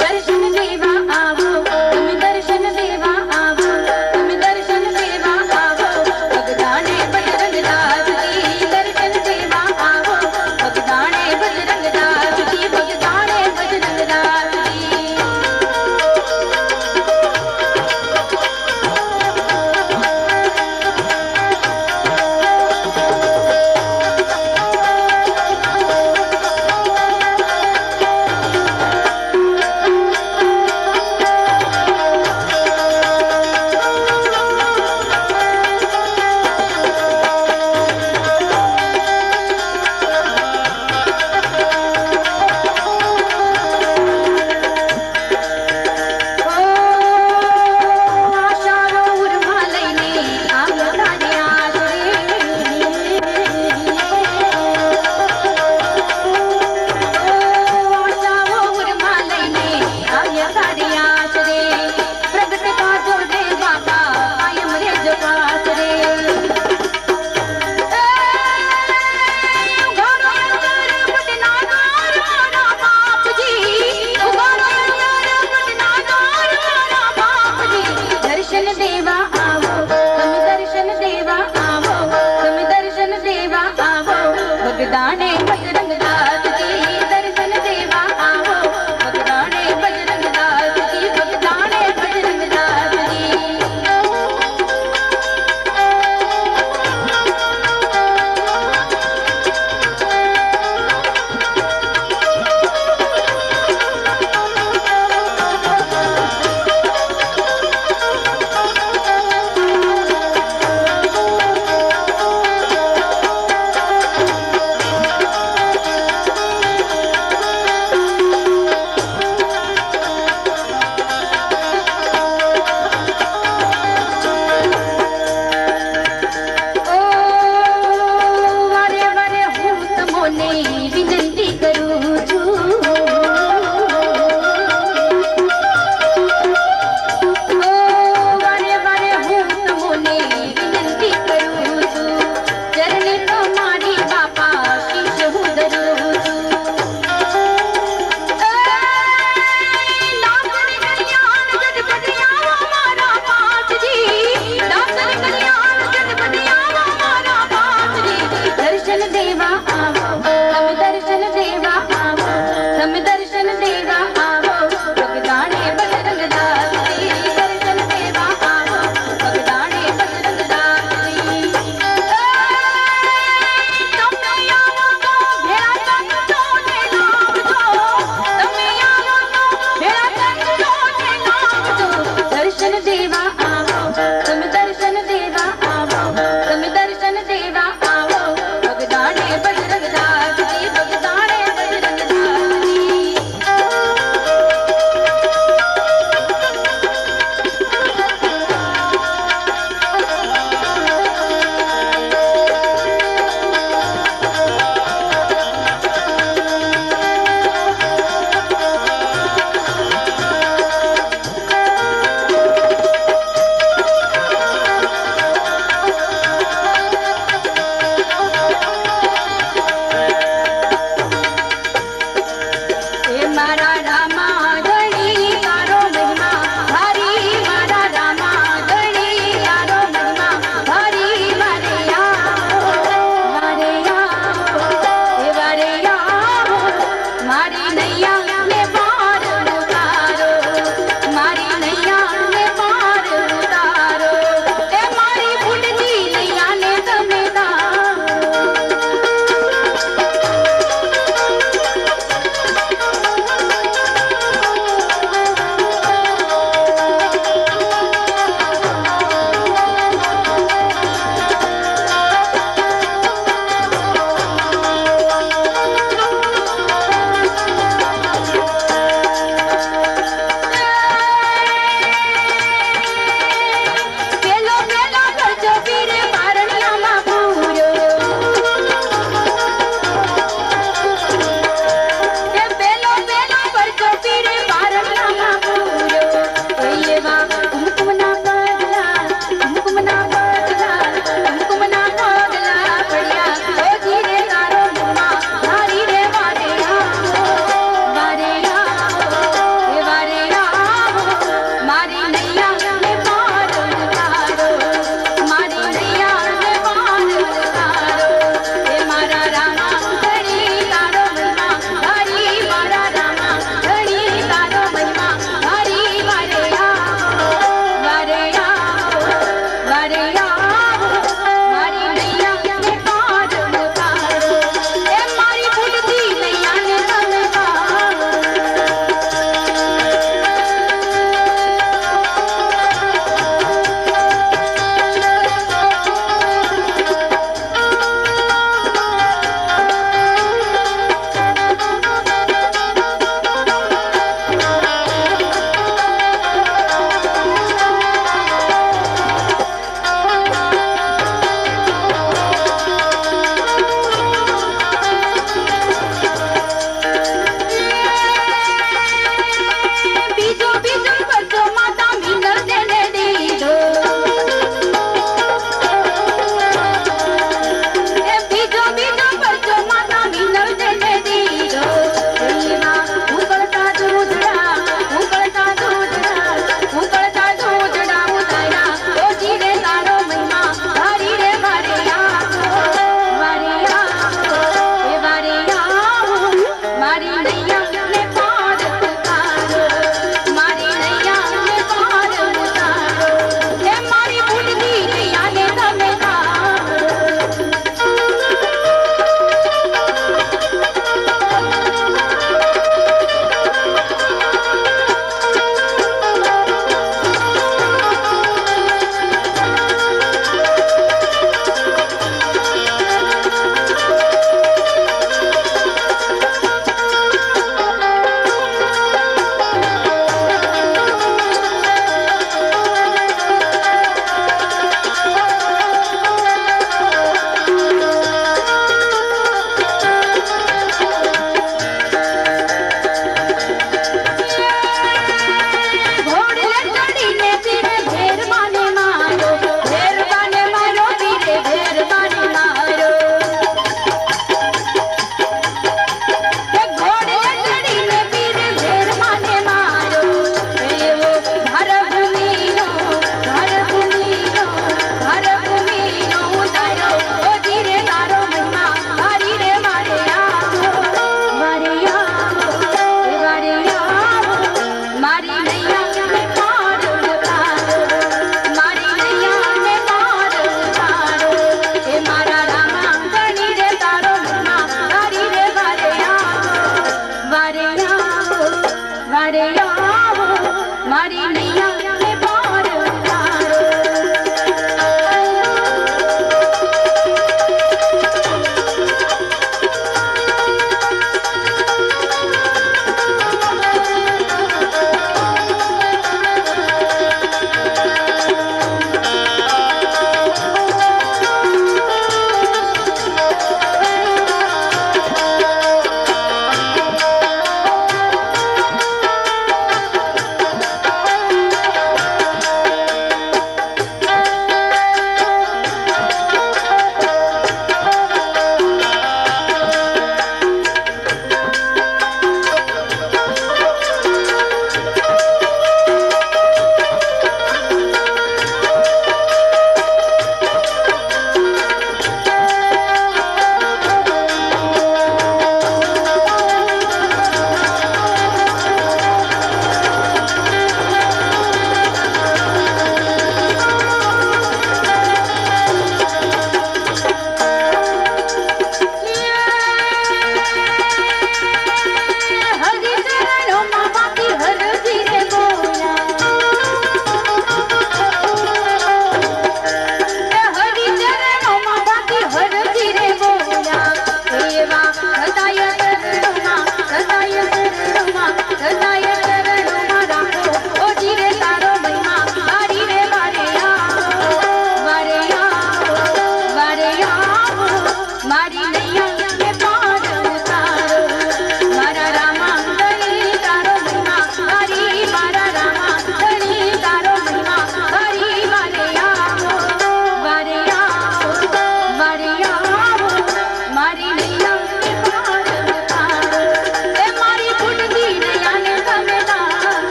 દર્શન દેવા આવો, તમે દર્શન દેવા આવો, તમે તારે આવો મારી નૈયા ને પાર ઉતારો.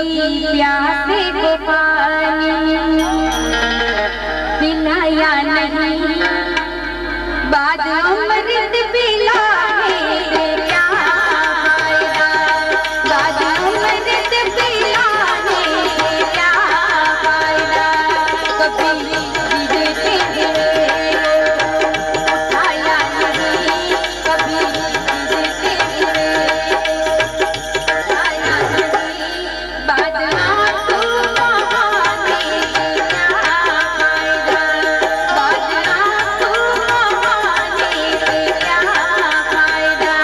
प्यासे को पानी पिलाया नहीं, बाद अमृत पिलाने से क्या फायदा, बाद अमृत पिलाने से क्या फायदा। कभी देते उठाया नहीं, कभी देते उठाया नहीं, बाद आंसू बहाने से क्या फायदा, बाद आंसू बहाने से क्या फायदा।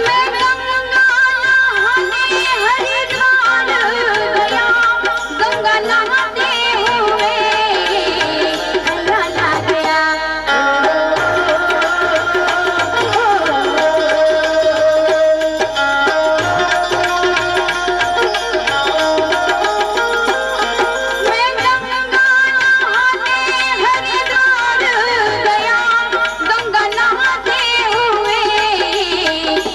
मैं गंगा नहाने हरिद्वार गया, गंगा नहाते हुए चला गया। मैं गंगा नहाने हरिद्वार गया, गंगा नहाते हुए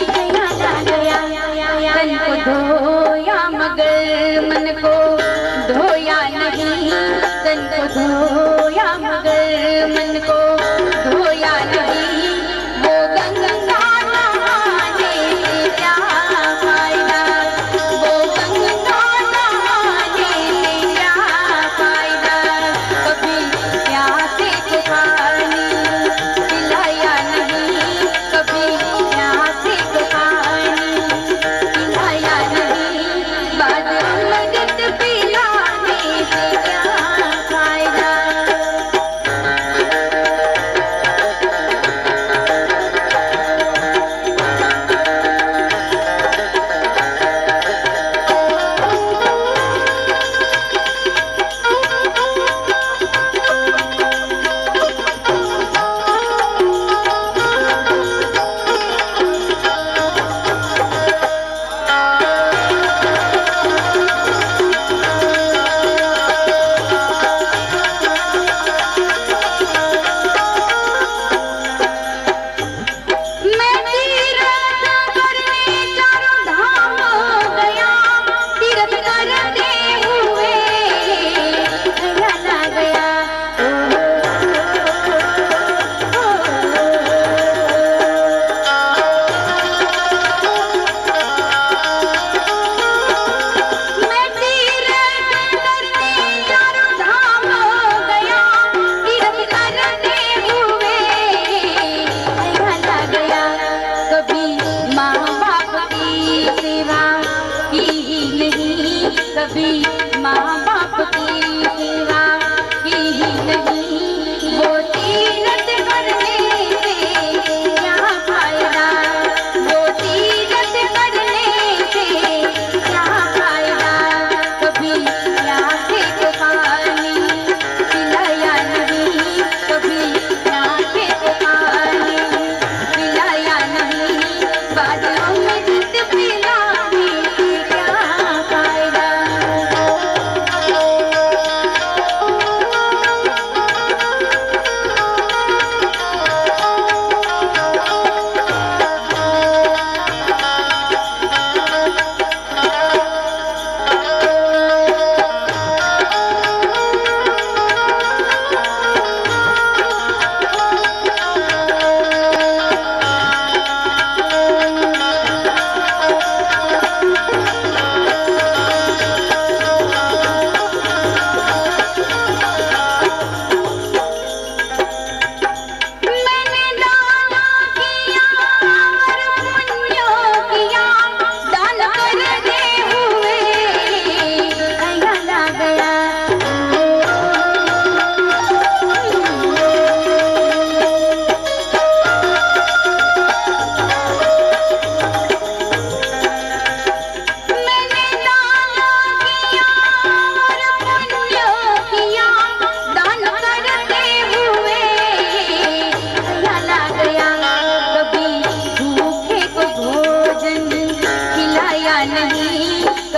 चला गया। तन को धोया मगर मन को धोया नहीं, तन को धोया मगर मन को धोया नहीं। वो गंगा नहाने से क्या फायदा, वो गंगा नहाने से क्या फायदा। कभी प्यासे को पानी पिलाया नहीं, कभी प्यासे को पानी पिलाया नहीं, बाद अमृत पिलाने से क्या फायदा। मैं तीरथ करने चारों धाम गया, तीरथ करते हुए चला गया। मैं तीरथ करने चारों धाम गया, तीरथ करते हुए चला गया। कभी माँ बाप की सेवा की ही नहीं, कभी माँ बाप की सेवा की ही नहीं। वो तीरथ करने से क्या फायदा, वो तीरथ करने से क्या फायदा। कभी प्यासे को पानी पिलाया नहीं, कभी प्यासे को पानी पिलाया नहीं, बाद अमृत पिलाने से क्या फायदा।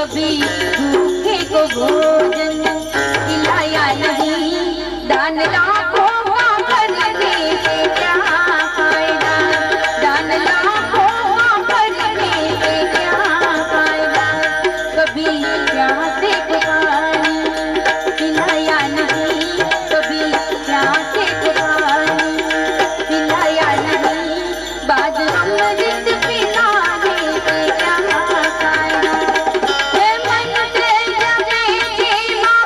कभी भूखे को भोजन खिलाया नहीं, दान लाखों का करने से क्या फायदा, दान लाखों का करने से क्या फायदा। कभी प्यासे को पानी पिलाया नहीं, कभी प्यासे को पानी पिलाया नहीं, बाद अमृत पिलाने से क्या फायदा। हे मन से जगे थे माँ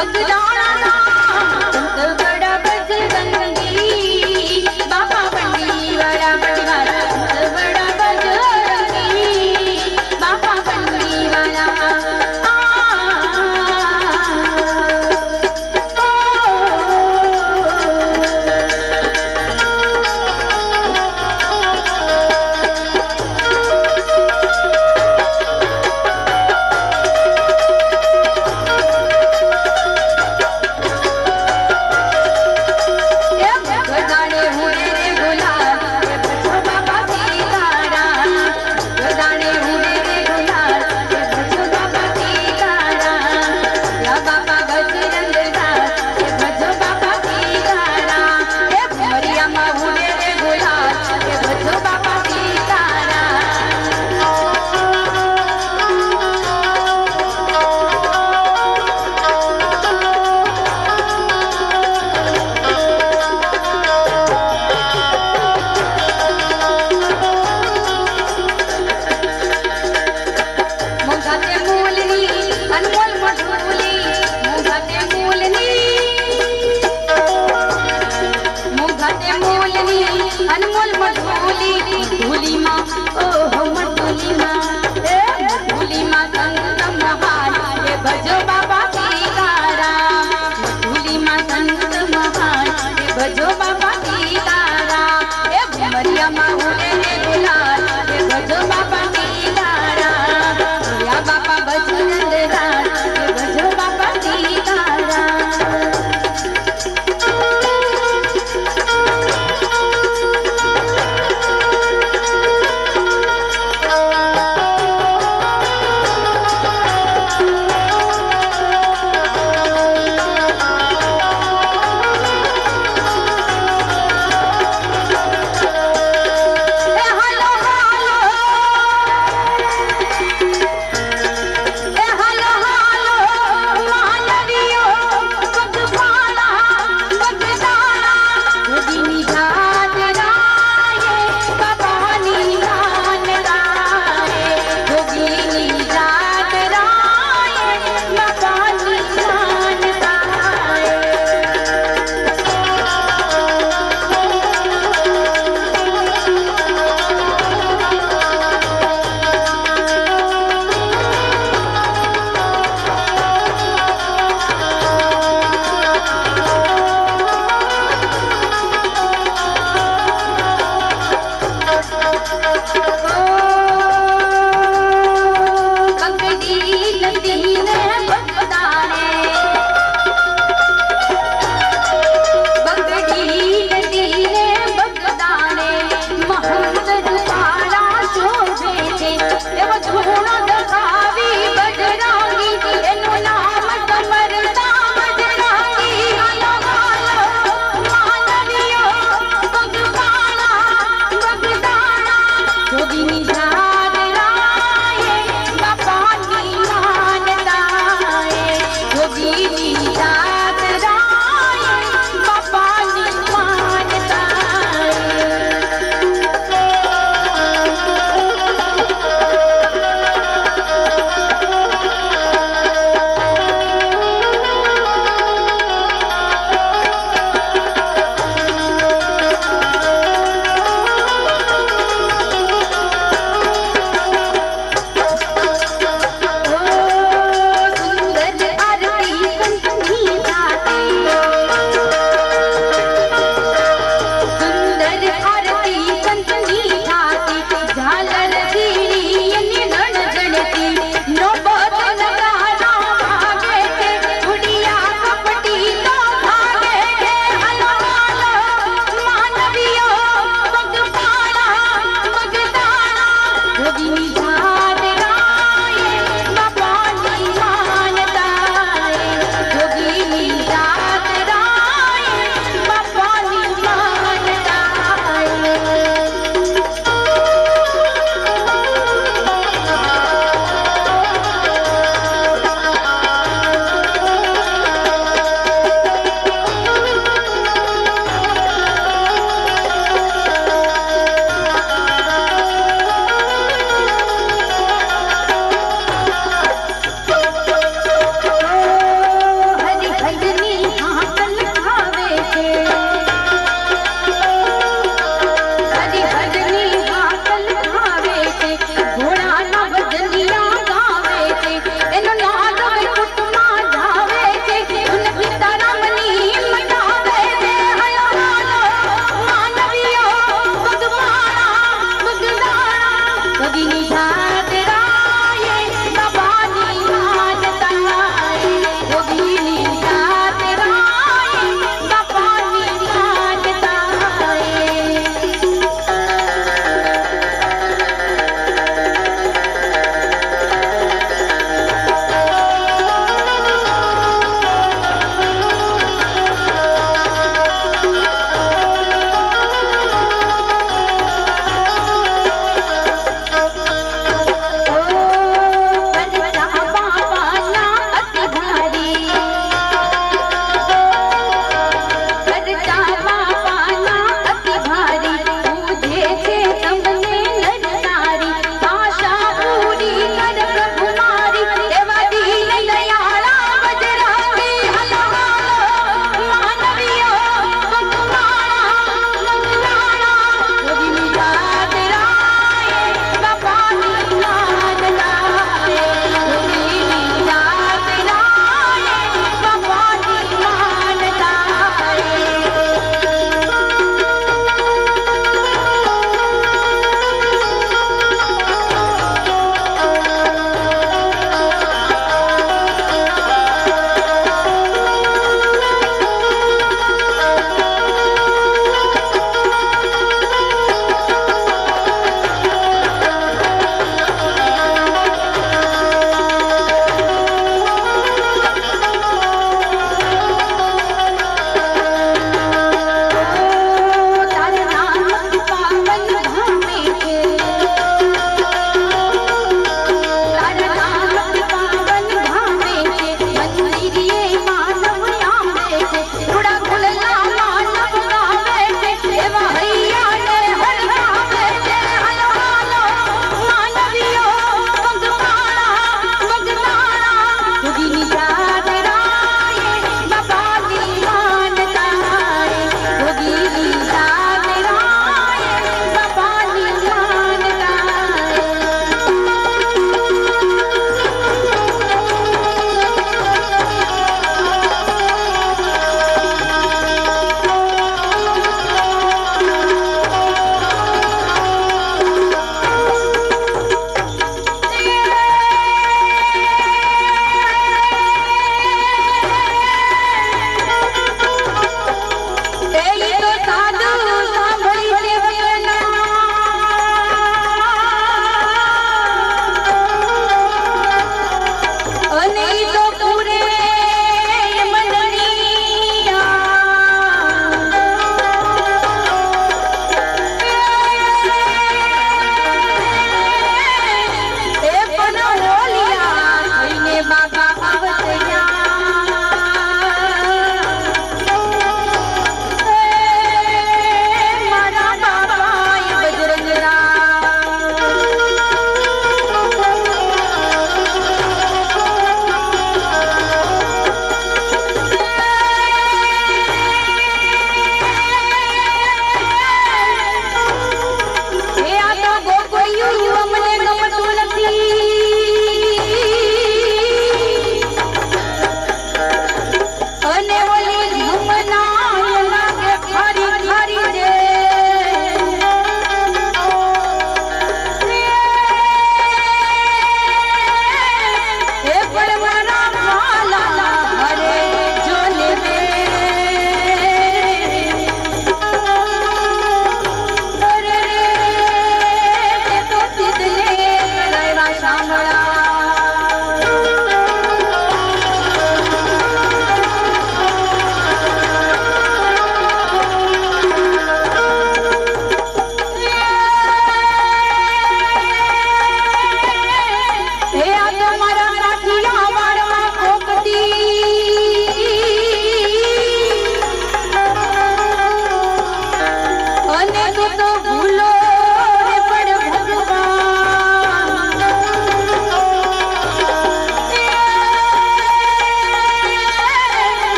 बगदाना संत बड़ा बजरंगी बाबा पंडी वाला पटवार संत बड़ा बजरंगी बाबा पंडी वाला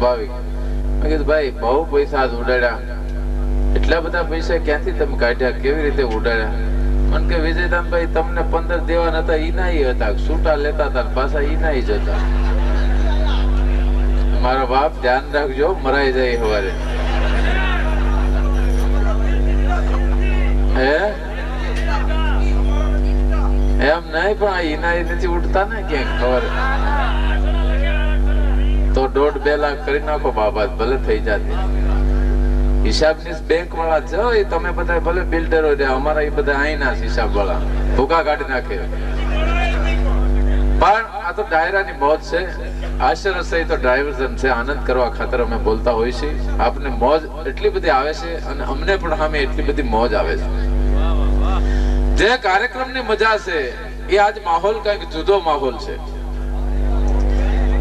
સ્વાભાવિક. મેં કીધું ભાઈ બહુ પૈસા ઉડાડ્યા, એટલા બધા પૈસા ક્યાંથી તમે કાઢ્યા, કેવી રીતે ઉડાડ્યા? મને કે વિજયદાનભાઈ તમને 15 દેવાના હતા, ઈનાઈ હતા, છૂટા લેતા હતા, પાછા ઈનાઈ જ હતા. મારો બાપ ધ્યાન રાખજો, મરાઈ જાય સવારે. હે એમ નહીં, પણ આ ઈનાઈ નથી ઉડતા ને ક્યાંક ખબર, તો 1.5-2 લાખ કરી નાખો બાબા, ભલે થઈ જાતી. હિસાબની બેંક વાળા છો, એ તમે બધા ભલે બિલ્ડરો છે, અમારા એ બધા અહીંના હિસાબ વાળા ભૂકા કાઢી નાખે. પણ આ તો ડાયરાની મોજ છે. આશ્ચર્ય સહિત તો ડાયવર્ઝન છે, આનંદ કરવા ખાતર અમે બોલતા હોઈએ છીએ. આપને મોજ એટલી બધી આવે છે અને અમને પણ સામે એટલી બધી મોજ આવે છે. જે કાર્યક્રમની મજા છે એ આજ માહોલ કઈક જુદો માહોલ છે.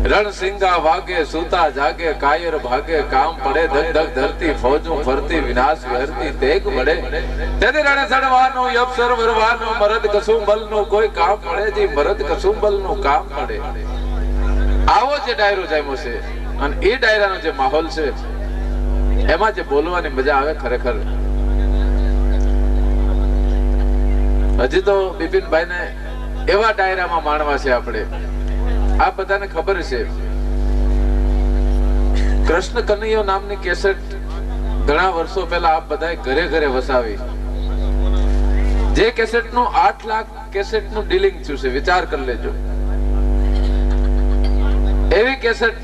રણસિંગા વાગે સૂતા જાગે, કાયર ભાગે કામ પડે, ધક ધક ધરતી ફોજું ફરતી, વિનાશ વિહરતી તેગ મળે. તેથી રણે ચડવાનો અવસર વરવાનો, મરદ કસુંબલ નું કોઈ કામ પડે, જી મરદ કસુંબલ નું કામ પડે. આવો જે ડાયરો જામ્યો છે અને એ ડાયરાનો જે માહોલ છે એમાં જે બોલવાની મજા આવે ખરેખર. હજી તો બિપિનભાઈ ને એવા ડાયરામાં માણવા છે આપણે. આ બધાને ખબર છે કૃષ્ણ કનૈયો નામની કેસેટ ઘણા વર્ષો પહેલા આપ બધાએ ઘરે ઘરે વસાવી. જે કેસેટ નું 8 લાખ કેસેટ નું ડીલિંગ થયું છે, વિચાર કરી લેજો. એવી કેસેટ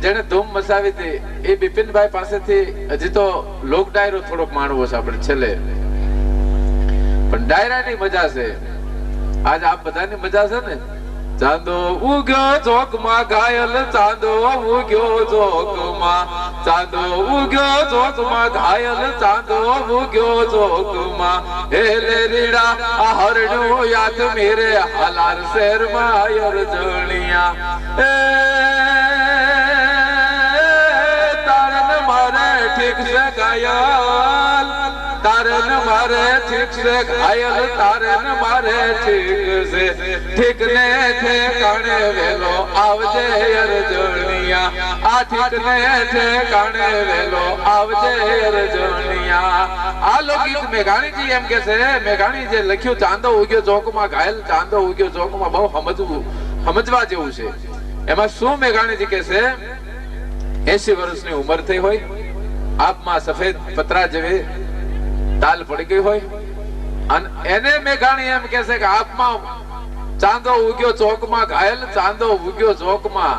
જેને ધૂમ મચાવી હતી એ બિપિનભાઈ પાસેથી હજી તો લોક ડાયરો થોડોક માણવો છે આપણે છેલ્લે, પણ ડાયરાની મજા છે. આજ આપ બધાની મજા છે ને. ચાંદો ઉગ્યો ચોકમાં ઘાયલ, ચાંદો ઉગ્યો ચોકમાં, ચાંદો ઉગ્યો ચોકમાં ઘાયલ, ચાંદો ઉગ્યો ચોકમાં. હે લેરીડા આ હરણું યાદ મેરે, હાલાર શહેરમાં આયર જણિયા. એ તારન મારે ઠીક છે ઘાયલ, તારન મારે ઠીક છે ઘાયલ, તારન મારે ઠીક છે. ઠીક ને ઠેકાણે વેલો આવજે અરજણિયા, આ ઠીક ને ઠેકાણે વેલો આવજે અરજણિયા. આ લોકગીત મેઘાણીજી એમ કે છે, મેઘાણી જે લખ્યું ચાંદો ઉગ્યો ચોકમાં ઘાયલ, ચાંદો ઉગ્યો ચોકમાં, બહુ સમજવા જેવું છે. એમાં શું મેઘાણીજી કે છે, 80 વર્ષની ઉંમર થઈ હોય, આપમાં સફેદ પતરા જેવી તાલ પડી ગઈ હોય, અને એને મેઘાણી એમ કે છે કે આપમાં ચાંદો ઉગ્યો ચોકમાં ઘાયલ, ચાંદો ઉગ્યો ચોકમાં.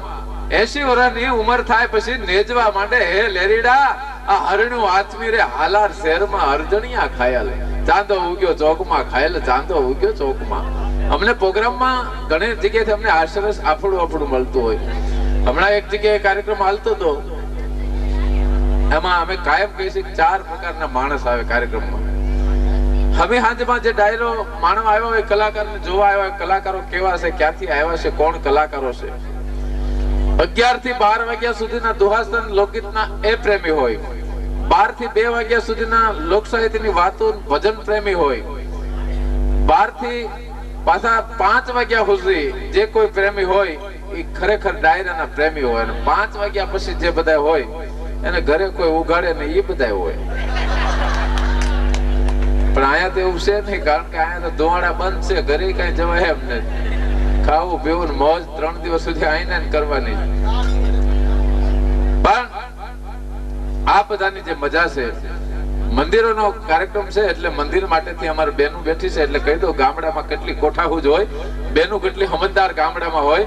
80 વર્ષની ઉંમર થાય પછી નેજવા માંડે, હે લેરીડા આ હરણું આત્મી રે, હાલાર શહેરમાં અરજણિયા ખાયલ. ચાંદો ઉગ્યો ચોકમાં ઘાયલ, ચાંદો ઉગ્યો ચોકમાં. અમને પ્રોગ્રામમાં ઘણી જગ્યાએથી અમને આશ્ચર્ય આફડું મળતું હોય. હમણાં એક જગ્યાએ કાર્યક્રમ હાલતો હતો, એમાં અમે કાયમ કહીએ 4 પ્રકારના માણસ આવે કાર્યક્રમમાં. હવે હાંજમાં જે ડાયરો માણવા આવ્યા હોય, કલાકારને જોવા આવ્યા, કલાકારો કેવા છે, ક્યાંથી આવ્યા છે, કોણ કલાકારો છે. 11 થી 12 વાગ્યા સુધીના દુહાસન લોકગીતના એ પ્રેમી હોય, 12 થી 2 વાગ્યા સુધીના લોક સાહિત્યની વાતો ભજન પ્રેમી હોય, 12 થી પાછા 5 વાગ્યા સુધી જે કોઈ પ્રેમી હોય એ ખરેખર ડાયરાના પ્રેમી હોય. અને 5 વાગ્યા પછી જે બધા હોય એને ઘરે કોઈ ઉગાડે ને એ બધા હોય. પણ અહીંયા તો એવું છે નહીં, કારણ કે અહીંયા તો ધોવાડા બંધ છે, ઘરે કઈ જવાય એમ નથી. ખાવું પીવું મોજ 3 દિવસ સુધી આઈને કરવાની. પણ આ બધાની જે મજા છે, મંદિરોનો કાર્યક્રમ છે એટલે મંદિર માટેથી અમારે બેનું બેઠી છે એટલે કહી દો, ગામડામાં કેટલી કોઠાહુજ હોય, બેનું કેટલી સમજદાર ગામડામાં હોય.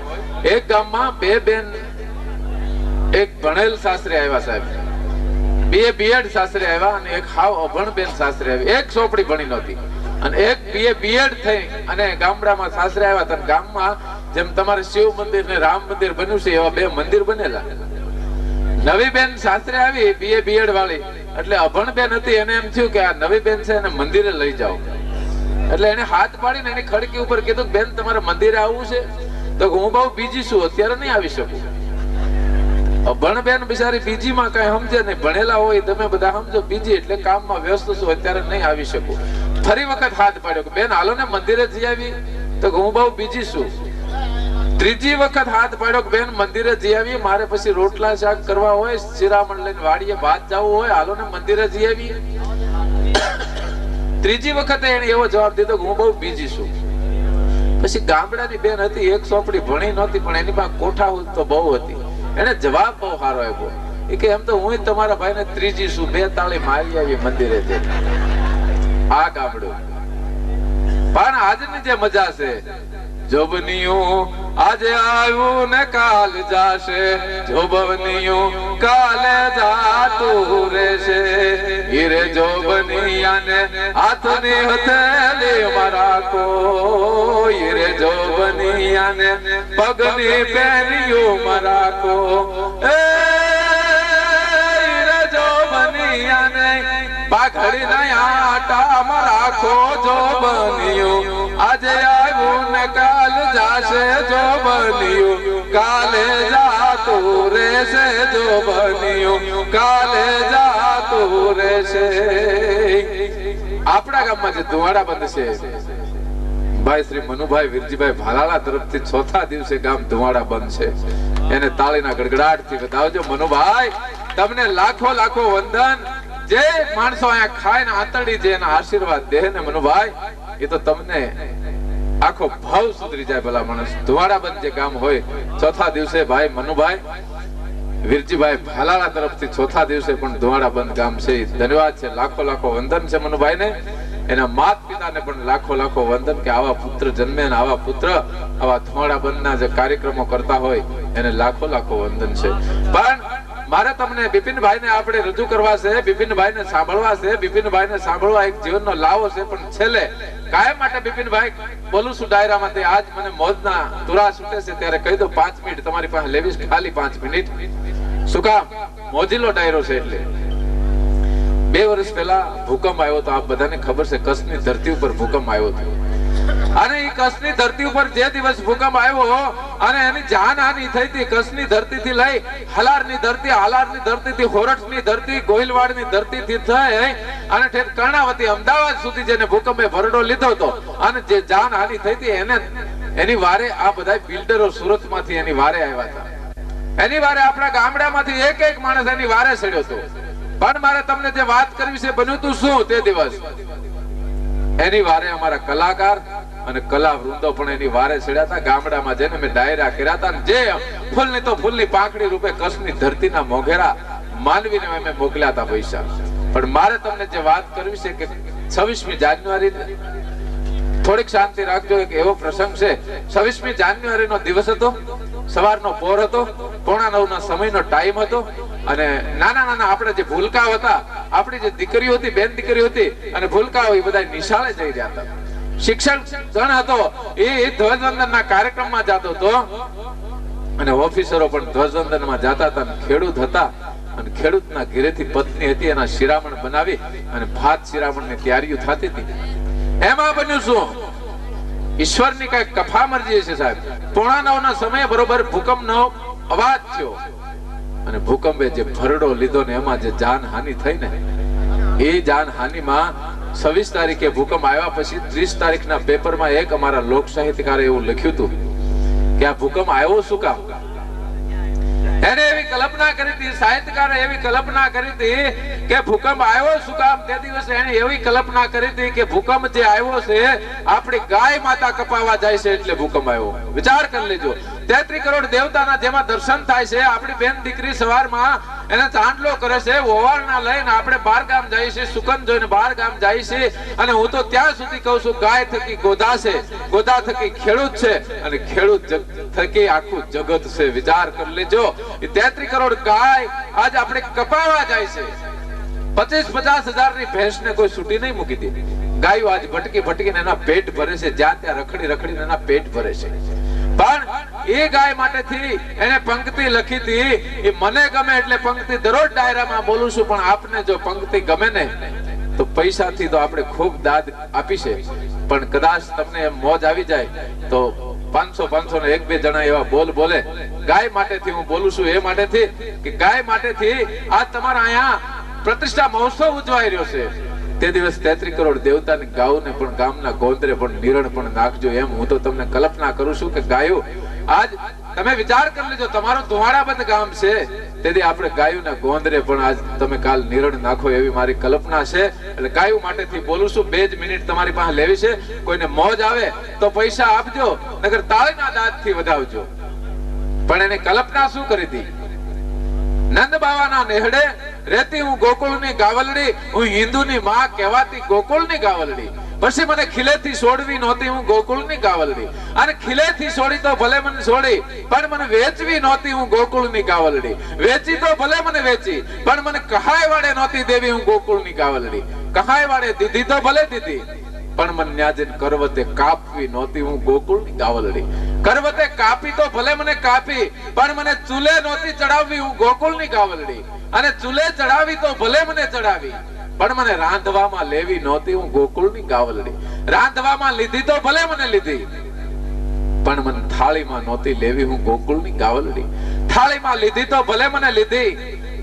એક ગામમાં 2 બેન, એક ભણેલ સાસરે આવ્યા સાહેબ, 2 બીએડ સાસરે આવ્યા અને એક હાવ અભણ બેન સાસરે આવી. એક ચોપડી ભણી નહોતી અને એક બીએડ થઈ અને ગામડામાં સાસરે આવ્યા હતા. ગામમાં જેમ તમારે શિવ મંદિર ને રામ મંદિર બન્યું છે એવા 2 મંદિર બનેલા. નવી બેન સાસરે આવી બીએડ વાળી, એટલે અભણ બેન હતી, એને એમ થયું કે આ નવી બેન છે એને મંદિરે લઈ જાઓ. એટલે એને હાથ પાડીને એની ખડકી ઉપર કીધું, બેન તમારે મંદિરે આવવું છે? તો હું બહુ બીજી છું, અત્યારે નહીં આવી શકું. અભણ બેન બિચારી બીજી માં કઈ સમજે નહીં, ભણેલા હોય તમે બધા સમજો, બીજી એટલે કામમાં વ્યસ્ત છું, અત્યારે નહીં આવી શકું. ફરી વખત હાથ પાડ્યો કે બેન હાલો ને મંદિરે જઈ આવી. તો હું બહુ બીજી છું. ત્રીજી વખત હાથ પાડ્યો કે બેન મંદિરે જઈ આવી, મારે પછી રોટલા શાક કરવા હોય, શિરામણ લઈને વાડીએ ભાત જવું હોય, હાલો ને મંદિરે જઈ આવી. ત્રીજી વખતે એને એવો જવાબ દીધો કે હું બહુ બીજી છું. પછી ગામડાની બેન હતી, એક ચોપડી ભણી નહોતી પણ એની પાસે કોઠા તો બહુ હતી. એને જવાબ બહુ સારો આપ્યો કે એમ તો હું તમારા ભાઈને ત્રીજી છું, 2 તાળી મારી આવી મંદિરે જઈ. આ ગામડું. પણ આજની જે મજા છે, જોબનિયું આજે આવ્યું ને કાલ જાશે, જોબનિયું કાલે જાતું રહેશે. હીરે જોબનિયાને હાથની હથેળી મારા કો, હીરે જોબનિયાને પગની પેરીયું મારા કો. એ હીરે જોબનિયાને પાઘડી ના આટા મારા કો, જોબનિયું આજે આવ્યું ને કાલ જાશે, જોબનિયું કાલે જાતું રહેશે, જોબનિયું કાલે જાતું રહેશે. આપણા ગામમાં જે ધુવાડા બંધ છે, ભાઈ શ્રી મનુભાઈ વીરજીભાઈ ભાલાળા તરફથી 4થા દિવસે ગામ ધુવાડા બંધ છે. એને તાળીના ગડગડાટથી બતાવજો. મનુભાઈ તમને લાખો લાખો વંદન. જે માણસો અહીંયા ખાઈને આંતરડી છે એના આશીર્વાદ દે ને મનુભાઈ, એ તો તમને આખો ભાવ સુધરી જાય. ભલા માણસ ધુવાડા બંધ જે ગામ હોય 4થા દિવસે ભાઈ મનુભાઈ વીરજીભાઈ ભાલાળા તરફથી 4થા દિવસે પણ ધુવાડા બંધ ગામ છે. ધન્યવાદ છે, લાખો લાખો વંદન છે મનુભાઈ ને. એના માત પિતાને પણ લાખો લાખો વંદન કે આવા પુત્ર જન્મે ને આવા પુત્ર આવા ધુવાડા બંધના જે કાર્યક્રમો કરતા હોય એને લાખો લાખો વંદન છે. પણ મારે તમને બિપિનભાઈને આપણે રજૂ કરવા છે, બિપિનભાઈને સાંભળવા છે. બિપિનભાઈને સાંભળવા એક જીવનનો લાવો છે. પણ છેલ્લે કાયમ માટે બિપિનભાઈ બોલું છું ડાયરામાંથી. આજ મને મોજના તુરા છૂટે છે ત્યારે કહી દો 5 મિનિટ તમારી પાસે લેવીશ, ખાલી 5 મિનિટ. શું કામ? મોજીલો ડાયરો છે. એટલે 2 વર્ષ પહેલા ભૂકંપ આવ્યો તો આપ બધાને ખબર છે, કચ્છની ધરતી ઉપર ભૂકંપ આવ્યો હતો. અને એ કચ્છની ધરતી ઉપર જે દિવસ ભૂકંપ આવ્યો અને એની જાનહાનિ થઈ હતી, કચ્છની ધરતીથી લઈ હલારની ધરતી, હાલારની ધરતીથી હોરઠની ધરતી, ગોહિલવાડની ધરતીથી થઈ અને ઠેર કર્ણાવતી અમદાવાદ સુધી જેને ભૂકંપે ભરડો લીધો હતો અને જે જાનહાનિ થઈ હતી એને એની વારે આ બધા બિલ્ડરો સુરતમાંથી એની વારે આવ્યા હતા. એની વારે આપણા ગામડામાંથી એક એક માણસ એની વારે ચડ્યો હતો. પણ મારે તમને જે વાત કરવી છે, બન્યું તું શું તે દિવસ? એની વારે અમારા કલાકાર અને કલા વૃંદો પણ એની વારે ચડ્યા હતા. ગામડામાં જઈને મેં ડાયરા કર્યા હતા. જે ફૂલની તો ફૂલની પાંખડી રૂપે કચ્છની ધરતીના મોઘેરા માનવીને અમે મોકલ્યા હતા પૈસા. પણ મારે તમને જે વાત કરવી છે કે 26મી જાન્યુઆરી થોડીક શાંતિ રાખજો. એક એવો પ્રસંગ છે. 26મી જાન્યુઆરી નો દિવસ હતો, સવારનો પોર હતો, 8:45 સમયનો ટાઈમ હતો. અને નાના નાના આપણે જે ભૂલકાઓ હતા, આપણી જે દીકરીઓ હતી, બેન દીકરીઓ હતી અને ભૂલકાઓ, એ બધા નિશાળે જઈ રહ્યા હતા. શિક્ષક ગણ હતો એ ધ્વજવંદનના કાર્યક્રમમાં જતો હતો અને ઓફિસરો પણ ધ્વજવંદનમાં જતા હતા. ખેડૂત હતા અને ખેડૂતના ઘરેથી પત્ની હતી, એના શિરામણ બનાવી અને ભાત શિરામણની તૈયારીઓ થતી હતી. એમાં બન્યું શું? ઈશ્વરની કઈ કફા મરજી છે સાહેબ. 8:45 સમયે બરોબર ભૂકંપનો અવાજ થયો અને ભૂકંપે જે ભરડો લીધો ને એમાં જે જાનહાનિ થઈ ને, એ જાનહાનિમાં 26 તારીખે ભૂકંપ આવ્યા પછી 30 તારીખના પેપરમાં એક અમારા લોક સાહિત્યકારે એવું લખ્યું હતું કે આ ભૂકંપ આવ્યો શું કામ? એને એવી કલ્પના કરી હતી, સાહિત્યકારે એવી કલ્પના કરી હતી કે ભૂકંપ આવ્યો શું કામ? તે દિવસે એને એવી કલ્પના કરી હતી કે ભૂકંપ જે આવ્યો છે આપણી ગાય માતા કપાવા જાય છે એટલે ભૂકંપ આવ્યો. વિચાર કરી લેજો. 33 કરોડ દેવતાના જેમાં દર્શન થાય છે. આપણી બેન દીકરી સવારમાં એને ચાંદલો કરે છે, ઓવાળના લઈને આપણે 12 ગામ જઈએ છીએ, સુકન જોઈને 12 ગામ જઈએ છીએ. અને હું તો ત્યાં સુધી કહું છું, ગાય થકી ગોધા છે, ગોધા થકી ખેડૂત છે અને ખેડૂત થકી આખું જગત છે. વિચાર કરી લેજો. 33 કરોડ ગાય આજ આપણે કપાવા જાય છે. 25-50 હજારની ભેંસને કોઈ છૂટી નહીં મૂકી દે. ગાયો આજ ભટકી ભટકીને એના પેટ ભરે છે, જ્યાં ત્યાં રખડી રખડીને એના પેટ ભરે છે. પણ એ ગાય માટેથી એને પંક્તિ લખી હતી. એ મને ગમે એટલે પંક્તિ દરરોજ ડાયરામાં બોલું છું. પણ આપને જો પંક્તિ ગમે ને તો પૈસાથી તો આપણે ખૂબ દાદ આપી છે. પણ કદાચ તમને એમ મોજ આવી જાય તો 500 ને 1-2 જણા એવા બોલે. ગાય માટેથી હું બોલું છું. એ માટેથી કે ગાય માટેથી આ તમારા અહીંયા પ્રતિષ્ઠા મહોત્સવ ઉજવાઈ રહ્યો છે. તે દિવસ 33 કરોડ દેવતાની ગાયોને પણ ગામના ગોંદરે પણ નિરણ પણ નાખજો. એમ હું તો તમને કલ્પના કરું છું કે ગાયો આજ તમે વિચાર કરી લેજો, તમારું ધુવાડાબંધ ગામ છે, તેથી આપણે ગાયુંના ગોંદરે પણ આજ તમે કાલ નિરણ નાખો એવી મારી કલ્પના છે. એટલે ગાયું માટેથી બોલું છું. 2 જ મિનિટ તમારી પાસે લેવી છે. કોઈને મોજ આવે તો પૈસા આપજો, નકર તાળીના દાંતથી વધાવજો. પણ એને કલ્પના શું કરી હતી? નંદ બાવાના નેહડે રહેતી હું ગોકુળની ગાવલડી, હું હિન્દુની માં કહેવાતી ગોકુળની ગાવલડી. પછી મને ખીલેથી છોડવી નહોતી હું ગોકુળની ગાવલડી, અને ખીલેથી છોડી તો ભલે મને છોડી, પણ મને વેચવી નહોતી હું ગોકુળની ગાવલડી. વેચી તો ભલે મને વેચી, પણ મને કહાય વાડે નહોતી દેવી હું ગોકુળની ગાવલડી. કહાય વાડે દીધી તો ભલે દીધી, પણ મને ન્યાજન કરવતે કાપવી નહોતી હું ગોકુળની ગાવલડી. કરવતે કાપી તો ભલે મને કાપી, પણ મને ચૂલે નહોતી ચડાવવી હું ગોકુળની ગાવલડી. અને ચૂલે ચડાવી તો ભલે મને ચડાવી, પણ મને રાંધવામાં લેવી નહોતી હું ગોકુળની ગાવલડી. રાંધવામાં લીધી તો ભલે મને લીધી, પણ મને થાળીમાં નહોતી લેવી હું ગોકુળની ગાવલડી. થાળીમાં લીધી તો ભલે મને લીધી,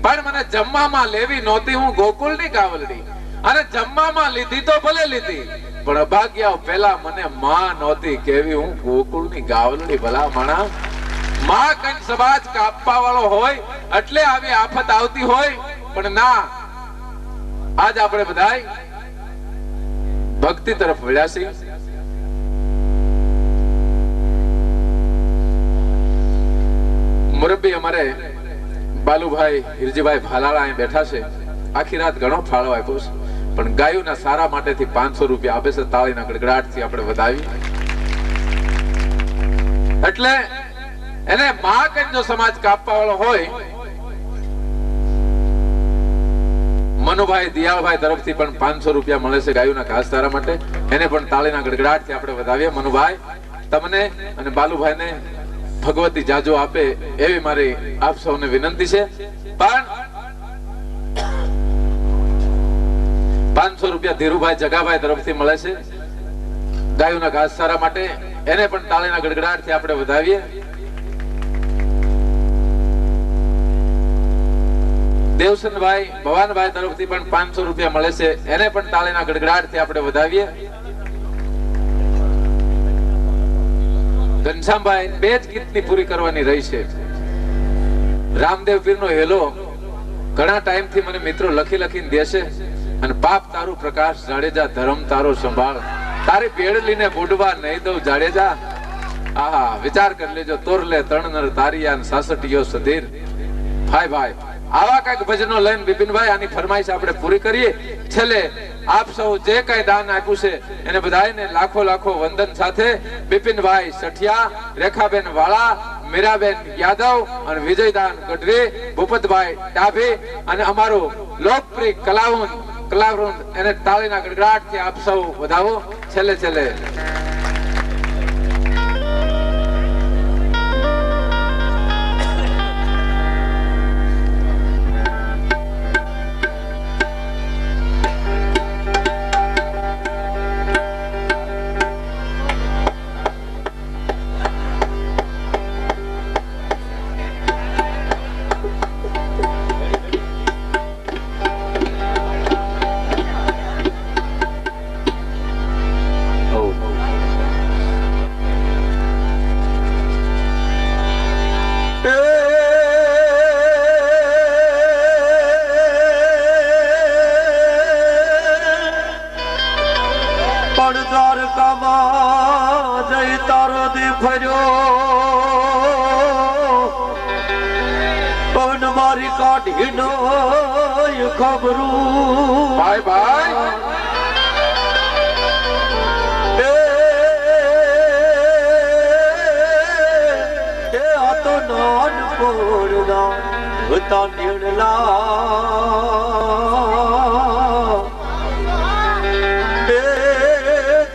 પણ મને જમવામાં લેવી નહોતી હું ગોકુળની ગાવલડી. અને જમવામાં લીધી તો ભલે લીધી, પણ અભાગ્યા પહેલા મને માં નહોતી કેવી હું ગોકુળની ગાવલડી. ભલા માણા, માં કઈ સમાજ કાપવા વાળો હોય એટલે આવી આફત આવતી હોય, પણ ના, આજ આપણે બધાય ભક્તિ તરફ વળ્યા છીએ. મુરબ્બી અમારે બાલુભાઈ હિરજીભાઈ ભાલાળા અહીં બેઠા છે. આખી રાત ઘણો ફાળો આપ્યો છે, પણ ગાયોના સારા માટેથી 500 રૂપિયા આપે છે. તાળીના ગડગડાટથી આપણે વધાવી. એટલે એને માં કઈ જો સમાજ કાપવા વાળો હોય, મનુભાઈ દિયાળભાઈ તરફથી પણ 500 રૂપિયા મળે છે ગાયોના ઘાસચારા માટે. એને પણ તાળીના ગડગડાટથી આપણે વધાવીએ. મનુભાઈ, તમને અને બાલુભાઈને ભગવતી જાજો આપે એવી મારી આપ સૌને વિનંતી છે. પણ 500 રૂપિયા ધીરુભાઈ જગાભાઈ તરફથી મળે છે ગાયોના ઘાસચારા માટે. એને પણ તાળીના ગડગડાટથી આપણે વધાવીએ. દેવસનભાઈ ભવાનભાઈ તરફથી પણ 500 રૂપિયા મળે છે. એને પણ તાળીના ગડગડાટથી આપણે વધાવીએ. ઘનશ્યામભાઈ 2 જ ગીતની પૂરી કરવાની રહી છે. રામદેવ પીરનો હેલો ઘણા ટાઈમથી મને મિત્રો લખીને દેશે. અને પાપ તારું પ્રકાશ જાડેજા, ધર્મ તારો સંભાળ, તારી પેડલીને બુડવા નહીં દઉં જાડેજા. આહા, વિચાર કરી લેજો. તોરલે તણનર તારિયાન સાસટીયો સધીર. ભાઈ આવા કઈક ભજનો લઈને બિપિનભાઈ આની ફરમાઈશ આપણે પૂરી કરીએ. છેલ્લે આપ સૌ જે કઈ દાન આપ્યું છે એને બધાને લાખો લાખો વંદન સાથે બિપિનભાઈ સઠિયા, રેખાબેન વાળા, મીરાબેન યાદવ અને વિજયદાન ગઢવી, ભૂપતભાઈ ડાભી અને અમારું લોકપ્રિય કલાવૃંદ એને તાળીના ગડગડાટથી આપ સૌ વધાવો. છેલ્લે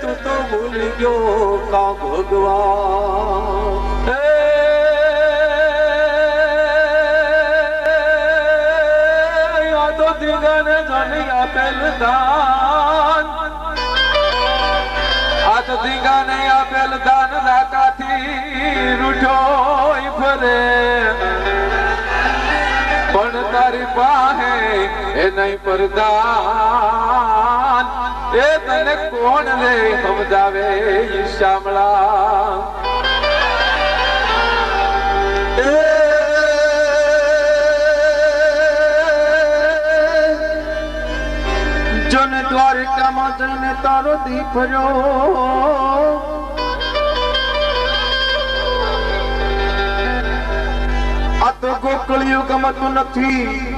તું તો ભૂલી ગયો કા ભગવાન. દીગાને જાની આપેલ દાન, આજ દીગાને આપેલ દાન રાકાથી રૂઠોય ફરે, પણ તારી પાસે એ નહીં પરદાન. એ તને કોણ લે સમજાવે શામળા. દ્વારિકામાં જઈને તારો દીપ ભર્યો આ તો ગોકળ યુગમાં તું નથી